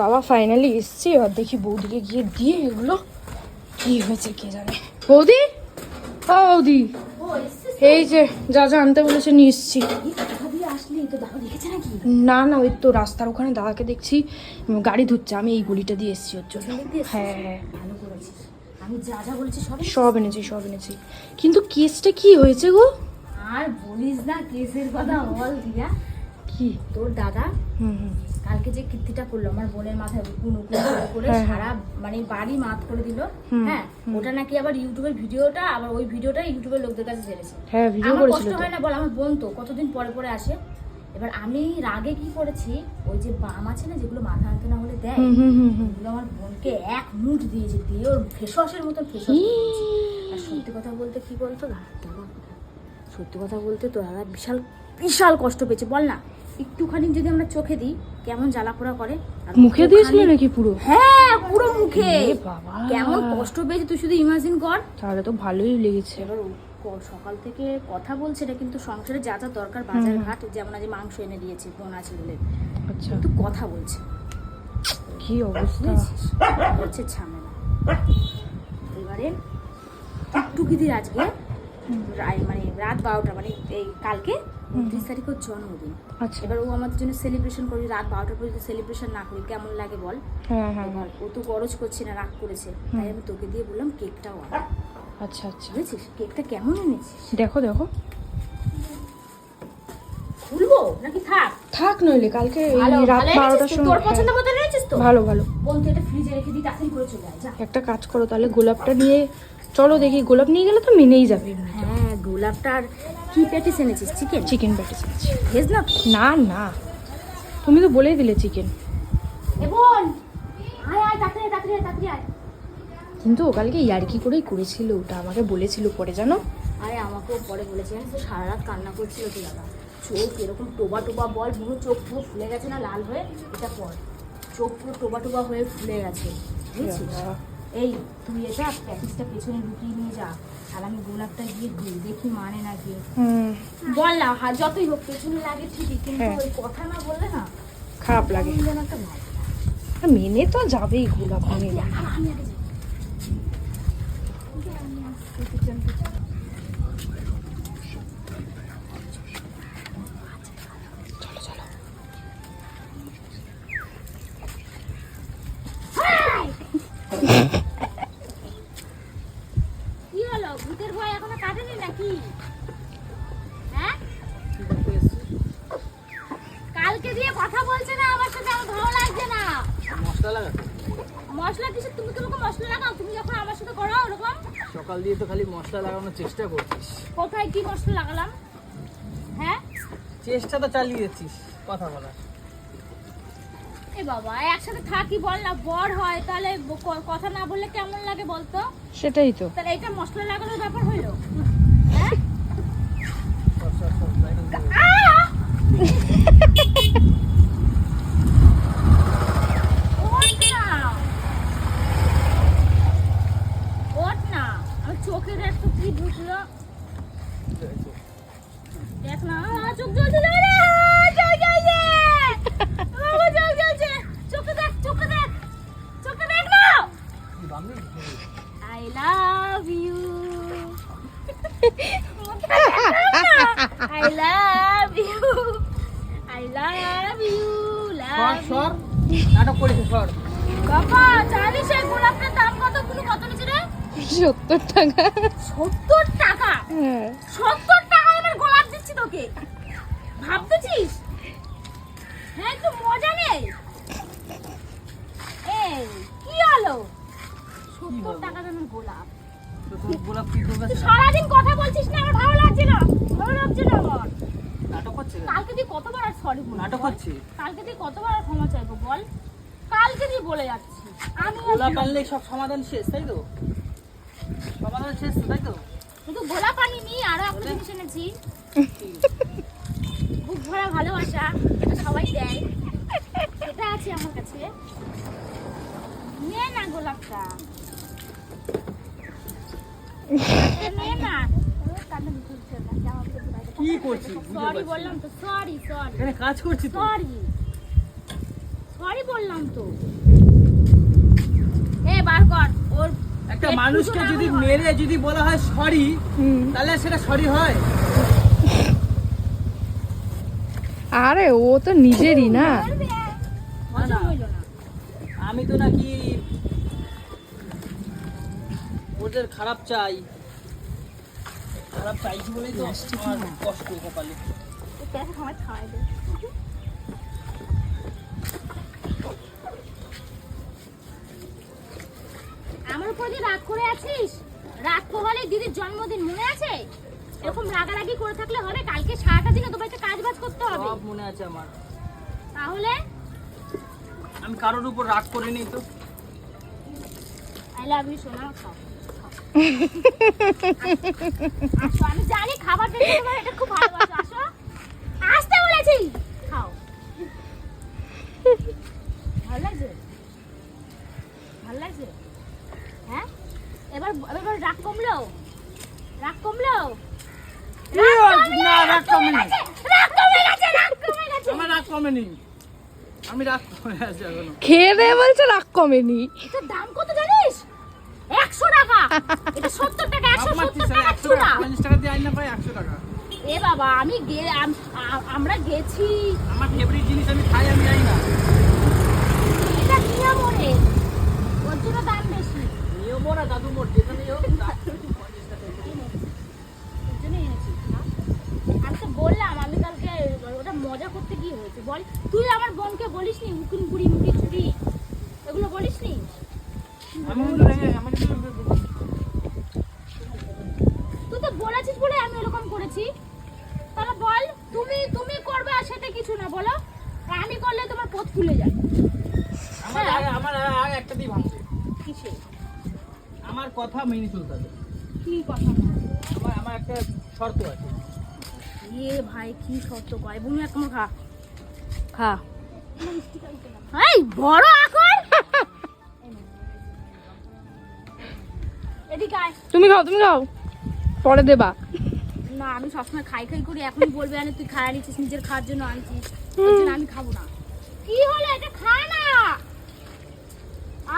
বাবা ফাইনালি এসছি, এবার দেখি বৌদিকে গিয়ে দিয়ে এগুলো কি হয়েছে কে জানে। বৌদি, ও বৌদি, এই যে যা যা আনতে বলেছে নিয়ে এসছি। না না, ওই তো রাস্তার ওখানে দাদাকে দেখছি গাড়ি ধুচ্ছে, আমি এই গলিটা দিয়ে এসছি ওর জন্য। হ্যাঁ হ্যাঁ, ভালো করেছিস। আমি যা যা বলেছি সব এনেছি সব এনেছি। কিন্তু কেসটা কি হয়েছে গো? আর বলিস না, কেসের কথা বল দিয়া। কি তোর দাদা হুম হুম কালকে যে কীর্তিটা করলো আমার বোনের মাথায় উকুন উকুন করে সারা মানে বাড়ি মাত করে দিল। হ্যাঁ, ওটা নাকি আবার ইউটিউবের ভিডিওটা, আবার ওই ভিডিওটা ইউটিউবের লোকদের কাছে ছেড়েছে। হ্যাঁ, ভিডিও আমার করেছিল কষ্ট তো। হয় না বল? আমার বোন তো কতদিন পরে পরে আসে। এবার আমি রাগে কি করেছি, ওই যে বাম আছে না যেগুলো মাথা আনতে না হলে দেয়, ওগুলো আমার বোনকে এক মুঠ দিয়েছে, দিয়ে ওর ফেসওয়াশের মতন ফেসওয়াশ দিয়েছে। আর সত্যি কথা বলতে কি বলতো দাদা, সত্যি কথা বলতে তো দাদা বিশাল বিশাল কষ্ট পেয়েছে। বল না, একটুখানি যদি আমরা চোখে দিই কেমন জ্বালা পোড়া করে। আর মুখে দিয়েছিল নাকি পুরো? হ্যাঁ, পুরো মুখে। বাবা, কেমন কষ্ট পেয়েছে তুই শুধু ইমাজিন কর। তাহলে তো ভালোই লেগেছে। এবার সকাল থেকে কথা বলছে, এটা কিন্তু সংসারে যা যা দরকার বাজার ঘাট, যেমন আজ মাংস এনে দিয়েছে বোন আছে বলে, আচ্ছা, কিন্তু কথা বলছে। কি অবস্থা হচ্ছে ঝামেলা। এবারে টুকি দির আজকে মানে রাত 12টা, মানে এই কালকে 29 তারিখ ওর জন্মদিন। আচ্ছা, এবার ও আমাদের জন্য সেলিব্রেশন করি, রাত 12টা পর্যন্ত সেলিব্রেশন না করি কেমন লাগে বল? হ্যাঁ হ্যাঁ, এবার ও তো গরজ করছে না, রাগ করেছে, তাই আমি তোকে দিয়ে বললাম কেকটাও আন। আচ্ছা আচ্ছা, বুঝেছিস কেকটা কেমন এনেছিস? দেখো দেখো, খুলবো নাকি থাক? থাক নইলে কালকে এই ভালো, রাত ভালো 12টার এনেছিস তো? সময়। তোর পছন্দ মতো এনেছিস তো? ভালো ভালো। বোন তুই এটা ফ্রিজে রেখে দিই, তাড়াতাড়ি করে চলে আয় যা। একটা কাজ করো তাহলে, গোলাপটা নিয়ে চলো দেখি, গোলাপ নিয়ে গেলে তো মেনেই যাবে। হ্যাঁ, গোলাপটার কি প্যাটিস এনেছিস? চিকেন? চিকেন প্যাটিস আছে। ভেজ না? না না, তুমি তো বলেই দিলে চিকেন। এ বোন, আয় আয় তাড়াতাড়ি তাড়াতাড়ি তাড়াতাড়ি আয়। কিন্তু ও কালকে ইয়ার্কি করেই করেছিল, ওটা আমাকে বলেছিল পরে, জানো? আরে আমাকেও পরে বলেছে, জানিস তো সারা রাত কান্না করছিল তো দাদা। চোখ এরকম টোবা টোবা, বল পুরো চোখ পুরো ফুলে গেছে না লাল হয়ে, এটা পর চোখ পুরো টোবা টোবা হয়ে ফুলে গেছে, বুঝছিস? এই তুই এটা প্যাকেজটা পেছনে লুকিয়ে নিয়ে যা, আর আমি গোলাপটা গিয়ে দিই, দেখি মানে না গিয়ে। বল না, যতই হোক পেছনে লাগে ঠিকই, কিন্তু ওই কথা না বললে না খারাপ লাগে। যেন একটা ভাব। মেনে তো যাবেই গোলাপ মেনে। আমি আগে যাই। চলো চলো। কি হলো, ভূতের ভয় এখনো কাটেনি নাকি? হ্যাঁ, কালকে দিয়ে কথা বলছে না আমার সাথে, আমার ভালো লাগছে না। মশলা লাগা? মশলা কিছু তুমি তোমাকে মশলা লাগাও, তুমি যখন আমার সাথে করো ওরকম। সকাল দিয়ে তো খালি মশলা লাগানোর চেষ্টা করছিস। কোথায় কি মশলা লাগালাম? হ্যাঁ, চেষ্টা তো চালিয়েছিস কথা বলার। এ বাবা একসাথে থাকি বল না, বর হয় তাহলে কথা না বললে কেমন লাগে বলতো? সেটাই তো। তাহলে এটা মশলা লাগানোর ব্যাপার হইলো? হ্যাঁ, ওঠ না, আমার চোখে দেখ তো কি ঢুকলো, দেখ না, চোখ জ্বলছে, চোখ জ্বলছে, বাবা চোখ জ্বলছে, চোখে দেখ, চোখে দেখ, চোখে দেখ না। I love you. I love you. I love you. সর নাটক করিস, সর। বাবা জানিস এই গোলাপটার দাম কত নিচে রে? 70 টাকা। 70 টাকা? হ্যাঁ, 70 টাকায় আমার গোলাপ দিচ্ছি তোকে, ভাবতেছিস? হ্যাঁ, একটু মজা নেই। এই কি হলো, 70 টাকা দামের গোলাপ? তো তোর গোলাপ কি করবে? তুই সারাদিন কথা বলছিস না, আমার ভালো লাগছে না, ভালো লাগছে না আমার। নাটক করছে? কালকে তুই কতবার আর সরি বলবো? নাটক করছে? কালকে তুই কতবার আর ক্ষমা চাইবো বল? কালকে তুই বলে যাচ্ছিস আমি গোলাপ আনলে সব সমাধান শেষ, তাই তো? সমাধান শেষ তো, তাই তো? কিন্তু গোলাপ আনিনি, আরো একটা জিনিস এনেছি, বুক ভরা ভালোবাসা, এটা সবাই দেয়, এটা আছে আমার কাছে, নে না গোলাপটা, নে না। কি করছিস? সরি বললাম তো, সরি সরি এখানে কাজ করছি তো। সরি সরি বললাম তো। এ বার কর ওর একটা পেট মানুষকে পুজো না যদি হলে হয়। মেরে যদি বলা হয় সরি, তাহলে সেটা সরি হয়? আরে ও তো নিজেরই না। হজম হইলো না। আমি তো নাকি ওদের খারাপ চাই, খারাপ চাইছি বলেই তো আমার কষ্ট কপালে। ও পেটে খাওয়াই খাওয়াই দে। আমার উপর দিয়ে রাগ করে আছিস? রাগ পোহালে দিদির জন্মদিন মনে আছে? এরকম রাগারাগি করে থাকলে হবে? কালকে সারাটা দিন তো বাড়িতে কাজ বাজ করতে হবে। সব মনে আছে আমার, তাহলে আমি কারোর উপর রাগ করিনি তো। আই লাভ ইউ সোনা। খাও আসো, আমি জানি খাবার দেখে তোমার এটা খুব ভালোবাসো। আসো, আসতে বলেছি। খাও। ভালো লাগছে? ভালো লাগছে? হ্যাঁ, এবার এবার রাগ কমলো? রাগ কমলো? না, রাগ কমেনি। রাগ কমে গেছে, রাগ কমে গেছে। আমার রাগ কমেনি, আমি রাগ কমে আছি এখনো। খেয়ে দিয়ে বলছে রাগ কমেনি। এটার দাম কত জানিস? 100 টাকা। এটা 70 টাকা, 170 টাকা চূড়া। 50 টাকা দিয়ে আইনা পাই 100 টাকা। এ বাবা, আমি আমরা গেছি। আমার ফেভারিট জিনিস আমি খাই, আমি জানি না। এটা নিয়ম ওরে, ওর জন্য দাম বেশি। নিয়মও না দাদু মোর যেখানে হোক ওর জন্য এনেছি। হ্যাঁ? আমি তো বললাম আমি কালকে ওটা মজা করতে গিয়ে হয়েছে। বল, তুই আমার বোনকে বলিসনি উকুন বুড়ি মুড়ি চুড়ি এগুলো বলিসনি? আমি কিন্তু তুই তো বলেছিস বলে আমি এরকম করেছি। তাহলে বল, তুমি তুমি করবে আর সেটা কিছু না, বলো। আর আমি করলে তোমার পথ খুলে যায়। আমার আগে একটা দিয়ে ভাঙছে। কিসে? আমার কথা মেনে চলতে হবে। কি কথা? আমার একটা শর্ত আছে। এ ভাই, কি শর্ত কয়? বুনু এক কামড় খা। খা। এই বড় আকর। এদিকে আয়। তুমি খাও, তুমি খাও, পরে দেবা। না, আমি সবসময় খাই খাই করি, এখনই বলবে আনে তুই খাই আনিছিস, নিজের খাওয়ার জন্য আনছিস, ওর জন্য আমি খাবো না। কি হলো? এটা খা না।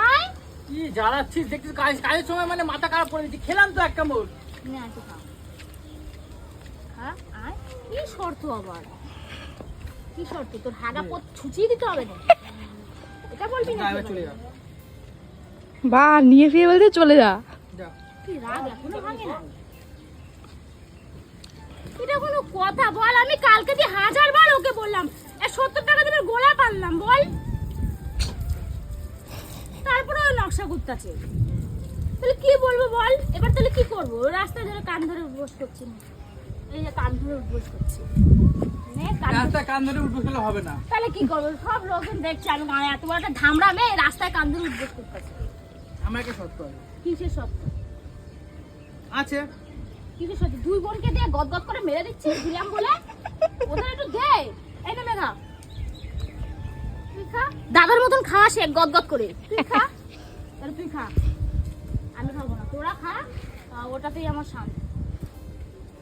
আয়। কি জ্বালাচ্ছিস দেখছিস? কাজের সময় মানে মাথা খারাপ করে দিচ্ছি। খেলাম তো এক কামড়। নে আয় তো খা। খা, আয়। কি শর্ত আবার? কি শর্ত? তোর হাগা পথ ছুচিয়ে দিতে হবে না? এটা বলবি না? এবার চলে যা। বা নিয়ে ফিরে বলতে চলে যা। যা। কি রাগ এখনো ভাঙে না? এটা কোনো কথা? বল, আমি কালকে দিয়ে 1000 বার ওকে বললাম 70 টাকা দিলে গোলা পারলাম, বল। তারপরে ওই নকশা করতেছে। তাহলে কি বলবো বল? এবার তাহলে কি করবো? রাস্তায় ধরে কান ধরে উঠবোস করছি না। এই যে কান ধরে উঠবোস করছি। নে কান ধরে- রাস্তায় কান ধরে উঠবো খেলে হবে না। তাহলে কি করবো? সব লোকজন দেখছে আমি গায়ে এত বড় একটা ধামড়া মেয়ে রাস্তায় কান ধরে উঠবোস করতেছে। আমার একটা শর্ত আছে। কিসের সত্য? আছে। কিসের সত্য? দুই বোনকে দিয়ে গদগদ করে মেরে দিচ্ছিস দিলাম বলে? ওদের একটু দে। এই নে মেঘা, তুই খা। দাদার মতন খাওয়া শেখ গদগদ করে। তুই খা। তাহলে তুই খা, আমি খাবো না। তোরা খা, ওটাতেই আমার শান্তি।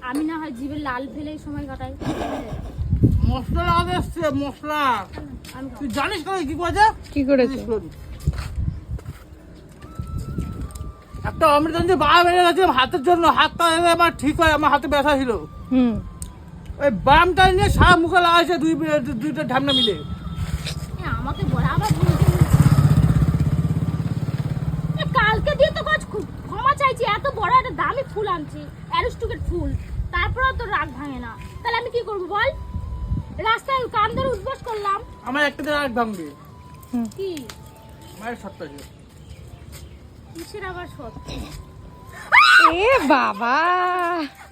আমি না হয় জিভে লাল ফেলেই সময় কাটাই। মশলা লাগাতে এসছে, মশলা। আমি খাবো। তুই জানিস কই কি করেছে? কি করেছে? একটা অমৃতঞ্জি বাম বেড়ে গেছে হাতের জন্য। হাতটা এলে আমার ঠিক হয়, আমার হাতে ব্যথা ছিল। হুম। ওই বামটা নিয়ে সারা মুখে লাগাইছে দুইটা ঢামনা মিলে। আমাকে বলা আবার বলতে কালকে দিয়ে তো কাজ ক্ষমা চাইছি। এত বড় একটা দামি ফুল আনছি, অ্যারিস্টুকেট ফুল, তারপরেও তো রাগ ভাঙে না। তাহলে আমি কি করবো বল? রাস্তায় কান ধরে উঠবস করলাম। আমার একটা রাগ ভাঙবে। কি? আমার সত্য আছে। কিসের আবার সত্যি? এ বাবা,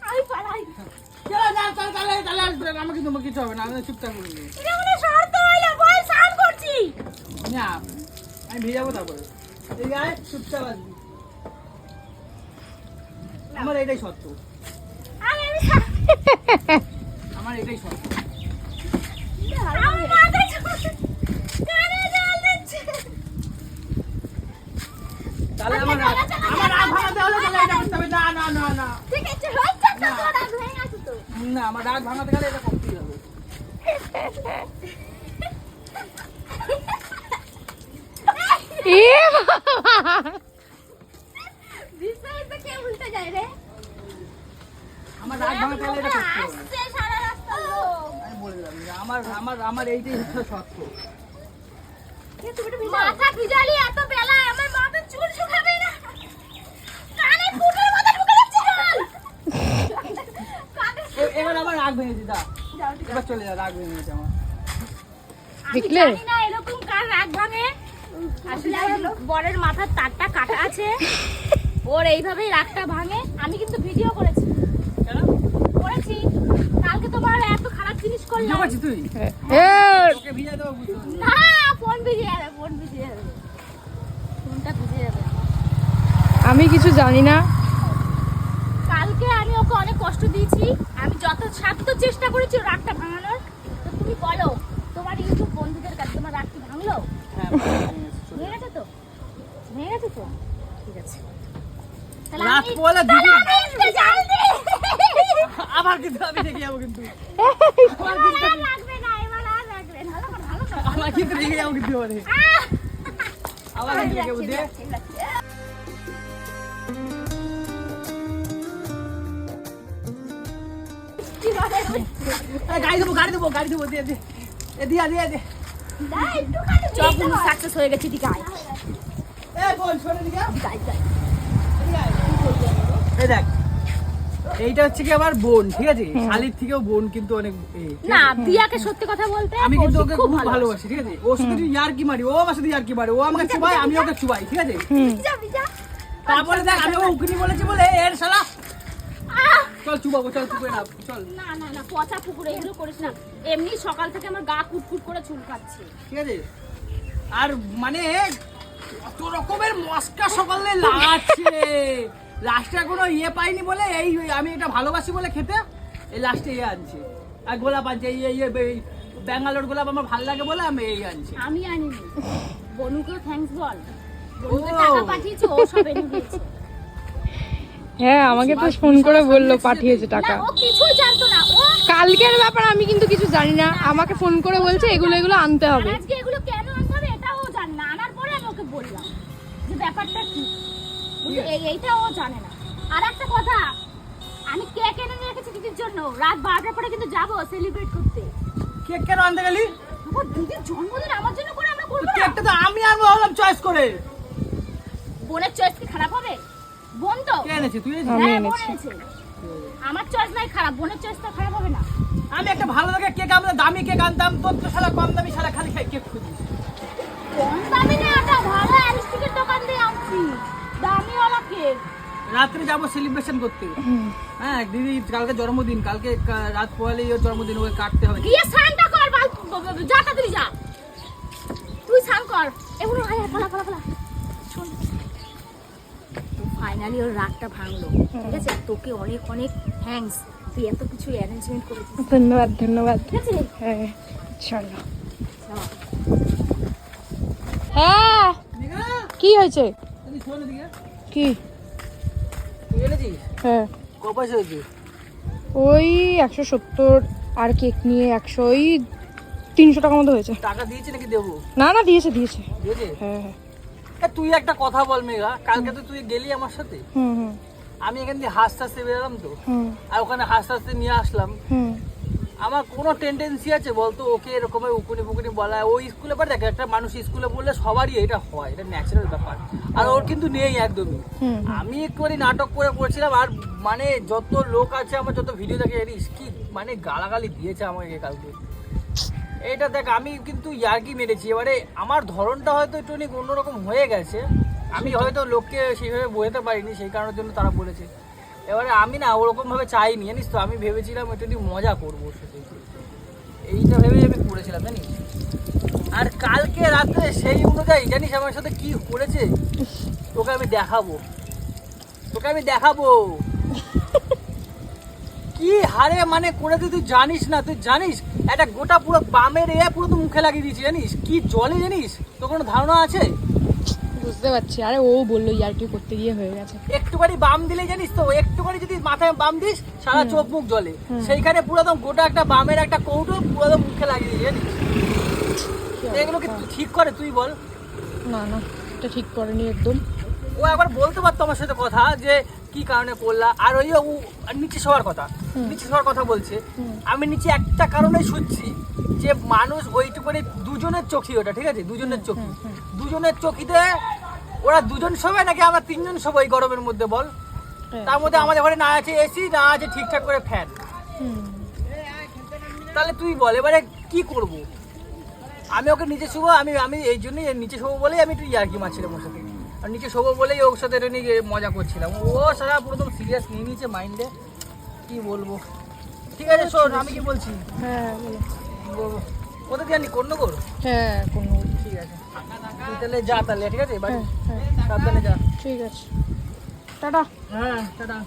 আমি পালাই। আমার কিন্তু কিছু হবে না, আমি চুপচাপ করে নিই। এটা কোনো শর্ত হইলো? বল, স্নান করছি। না, আমি ভিজাবো তারপরে। এই গায়ে চুপচাপ আসবি। আমার এটাই সত্য। আমার এটাই সত্য। আমার মাথায় কানে জল দিচ্ছে। তাহলে আমার রাগ ভাঙাতে হলে তাহলে এটা করতে হবে। না। ঠিক আছে, হচ্ছে তো, তোর রাগ হয়ে গেছে তো। না, আমার রাগ ভাঙাতে গেলে এটা করতেই হবে। এ বাবা! বিশ্বাসটা কে উল্টে যায় রে? আমার রাগ ভাঙা তাহলে এটা করতে হবে। আসছে সারা রাস্তা লোক। আমি বললাম যে আমার এইটাই হচ্ছে সত্য। মাথা ভিজালি এত বেলা আমার মাথা চুল শুকাবে না। কানে ফুটের মতো ঢুকে যাচ্ছে জল। এবার আমার রাগ ভেঙেছে দা, এবার চলে যা, রাগ ভেঙে গেছে আমার। আমি দেখলে? জানি না এরকম কার রাগ ভাঙে। আসলে আমার বরের মাথার তারটা কাটা আছে, ওর এইভাবেই রাগটা ভাঙে। আমি কিন্তু ভিডিও করেছি, কেন করেছি। কালকে তোমার এত খারাপ জিনিস ভিডিও করলাম। করছিস তুই? এ, তোকে ভিজাই দেবো বুঝতে পারছিস? না, ফোন ভিজে যাবে, ফোন ভিজে যাবে, ফোনটা ভিজে যাবে। আমি কিছু জানি না। কালকে আমি ওকে অনেক কষ্ট দিয়েছি, আমি যত সাধ্য চেষ্টা করেছি ওর রাগটা ভাঙানোর। তো তুমি বলো তোমার ইউটিউব বন্ধুদের কাছে তোমার রাগ কি ভাঙলো? হ্যাঁ, ভেঙে গেছে, চলে ভেঙে গেছে তো? ভেঙে গেছে তো? ঠিক আছে। তাহলে রাত আমি- পোহালা তাহলে দিদি- আমি special দিই। আবার কিন্তু আমি রেগে যাবো কিন্তু, এবার আর লাগবে না, এবার আর লাগবে না। ভালো করে, ভালো করে। আমার কিন্তু রেগে যাবো কিন্তু এবারে। আহ! আবার কিন্তু রেগে যাবো, দে। ঠিক আছে। কি বলে? আরে গাড়ি দেবো, দে দে। এ দিয়া, দে। না, একটুখানি চপ সাকসেস হয়ে গেছে, ঠিক আছে। এ বল, শোনে দিকে। গাই গাই। এই দেখ, এইটা হচ্ছে কি আমার বোন, ঠিক আছে? শালির থেকেও বোন কিন্তু অনেক ঠিক না, আছে? দিয়াকে সত্যি কথা বলতে আমি কিন্তু কৌশিক ওকে খুব ভালোবাসি, ঠিক আছে? ওর সাথে ইয়ার্কি মারি, ও আমার সাথে ইয়ার্কি মারে, ও আমাকে চুবাই, আমি ওকে চুবাই, ঠিক আছে? ভিজা, ভিজা। তারপরে দেখ আমি ওকে উকিনি বলেছি বলে এর শালা আহ! চল চুবাবো, চল চুবে না, চল, না না না, পচা পুকুরে এগুলো করিস না। এমনি সকাল থেকে আমার গা কুটকুট করে চুল খাচ্ছে। ঠিক আছে? আর মানে কত রকমের মস্কা সকালে লাগাচ্ছে, লাস্টে কোনো ইয়ে পাইনি বলে এই আমি এটা ভালোবাসি বলে খেতে, এই লাস্টে ইয়ে আনছে আর গোলাপ আনছে, এই ব্যাঙ্গালোর গোলাপ আমার ভালো লাগে বলে আমি এই আনছি। আমি আনিনি, বনুকেও থ্যাঙ্কস বল। বনুকে ও। টাকা পাঠিয়েছে, ও সব এনে দিয়েছে। হ্যাঁ, আমাকে তো ফোন করে বললো পাঠিয়েছে টাকা। না, ও কিছুই জানতো না। ও কালকের ব্যাপার আমি কিন্তু কিছু জানি না, আমাকে ফোন করে বলছে এগুলো আনতে আর হবে। আজকে এগুলো কেন আনতে হবে এটাও ও জানে না। আনার পরে আমি ওকে বললাম যে ব্যাপারটা কি, বুঝলি? এইটা ও জানে না। আর একটা কথা, আমি কেক এনে নিয়ে রেখেছি দিদির জন্য। রাত 12টার পরে কিন্তু যাবো সেলিব্রেট করতে। কেক কেন আনতে গেলি? ও দিদির জন্মদিন আমার জন্য করে আমরা করবো না? কেকটা তো আমি আনবো ভাবলাম চয়েস করে। বোনের চয়েস কি খারাপ হবে? বোন তো। কে এনেছি তুই? আমি হ্যাঁ, বোন এনেছি। এনেছে। আমার চয়েস নাই খারাপ, বোনের চয়েস তো খারাপ হবে না। আমি একটা ভালো লাগে কেক, আমরা দামি কেক আনতাম, তোর তো শালা কম দামি, শালা খালি খাই কেক খুঁজিস। কম দামি না, ওটা ভালো অ্যারিস্টিকের দোকান দিয়ে আনছি, দামিওয়ালা কেক। রাত্রে যাবো সেলিব্রেশন করতে। হ্যাঁ, দিদি কালকে জন্মদিন, কালকে রাত পোহালেই ওর জন্মদিন, ওকে কাটতে হবে। গিয়ে স্নানটা কর, যা তাড়াতাড়ি যা, তুই স্নান কর। এগুলো ফলা ফলা ফলা। শোন, ফাইনালি ওর রাগটা ভাঙলো, ঠিক আছে? তোকে অনেক অনেক থ্যাঙ্কস, তুই এত কিছু অ্যারেঞ্জমেন্ট করেছিস, ধন্যবাদ ধন্যবাদ। ঠিক আছে? হ্যাঁ, চলো। চল। হ্যাঁ, দিঘা, কি হয়েছে? তুই শোন দিঘা, কি? তুই এনেছিস? হ্যাঁ, ক পয়সা হয়েছে? ওই 170 আর কেক নিয়ে 100, ওই 300 টাকা মতো হয়েছে। টাকা দিয়েছি নাকি দেবো? না না, দিয়েছে দিয়েছে। দিয়েছে? হ্যাঁ হ্যাঁ। এ, তুই একটা কথা বল মেঘা, কালকে তো তুই গেলি আমার সাথে, হুম হুম আমি এখান দিয়ে হাসতে হাসতে বেরোলাম তো, হুম আর ওখানে হাসতে হাসতে নিয়ে আসলাম। হুম। আমার কোনো টেন্ডেন্সি আছে বলতো ওকে এরকম উকুনি ফুকুনি বলা? ওই স্কুলে পর দেখ, একটা মানুষ স্কুলে বললে সবারই এটা হয়, এটা ন্যাচারাল ব্যাপার, আর ওর কিন্তু নেই একদমই। হুম। আমি একটুখানি নাটক করে করছিলাম, আর মানে যত লোক আছে আমার, যত ভিডিও দেখে জানিস কি মানে গালাগালি দিয়েছে আমাকে কালকে। এইটা দেখ, আমি কিন্তু ইয়ার্কি মেরেছি, এবারে আমার ধরনটা হয়তো একটু অন্যরকম হয়ে গেছে, আমি হয়তো লোককে সেইভাবে বোঝাতে পারিনি, সেই কারণের জন্য তারা বলেছে। এবারে আমি না ওরকম ভাবে চাইনি, জানিস তো, আমি ভেবেছিলাম একটু মজা করবো ওর সাথে, এইটা ভেবেই আমি করেছিলাম জানিস। আর কালকে রাত্রে সেই অনুযায়ী জানিস আমার সাথে কি করেছে, তোকে আমি দেখাবো, কি হারে মানে করেছে তুই জানিস না, তুই জানিস একটা গোটা পুরো বামের পুরো তো মুখে লাগিয়ে দিয়েছি, জানিস কি জলে, জানিস তোর কোনো ধারণা আছে? বুঝতে পারছি, আরে ও বললো ইয়ার্কি করতে গিয়ে হয়ে গেছে। একটুখানি বাম দিলে জানিস তো, একটুখানি যদি মাথায় বাম দিস সারা চোখ মুখ জলে, সেইখানে পুরো একদম গোটা একটা বামের একটা কৌটো পুরো একদম মুখে লাগিয়ে দিয়েছি, জানিস? এগুলো কি ঠিক করে তুই বল? না না, এটা ঠিক করেনি একদম। ও একবার বলতে পারতো আমার সাথে কথা যে কি কারণে করলা, আর ওই ও নিচে শোয়ার কথা, নিচে শোয়ার কথা বলছে। আমি নিচে একটা কারণে শুচ্ছি যে মানুষ ওইটুকুনি দুজনের চোখি, ওটা ঠিক আছে, দুজনের চোখি, দুজনের চোখিতে ওরা দুজন শোবে নাকি আমরা তিনজন শোবো এই গরমের মধ্যে বল? তার মধ্যে আমাদের ঘরে না আছে এসি, না আছে ঠিকঠাক করে ফ্যান। তাহলে তুই বল এবারে কি করব? আমি ওকে নিচে শোবো, আমি এই জন্যই নিচে শোবো বলেই আমি একটু ইয়ার্কি মারছিলাম ওর সাথে, আর নিচে শোবো বলেই ওর সাথে এটা নিয়ে মজা করছিলাম। ও সারা পুরো সিরিয়াস নিয়ে নিয়েছে মাইন্ডে, কি বলবো। ঠিক আছে শোন, আমি কি বলছি, হ্যাঁ বলো। কোথায় জানি কর্ণগর? হ্যাঁ কোনো, ঠিক আছে তুই তাহলে যা, তাহলে ঠিক আছে বাড়ি, হ্যাঁ হ্যাঁ সাবধানে যা। ঠিক আছে, টাটা। হ্যাঁ টাটা।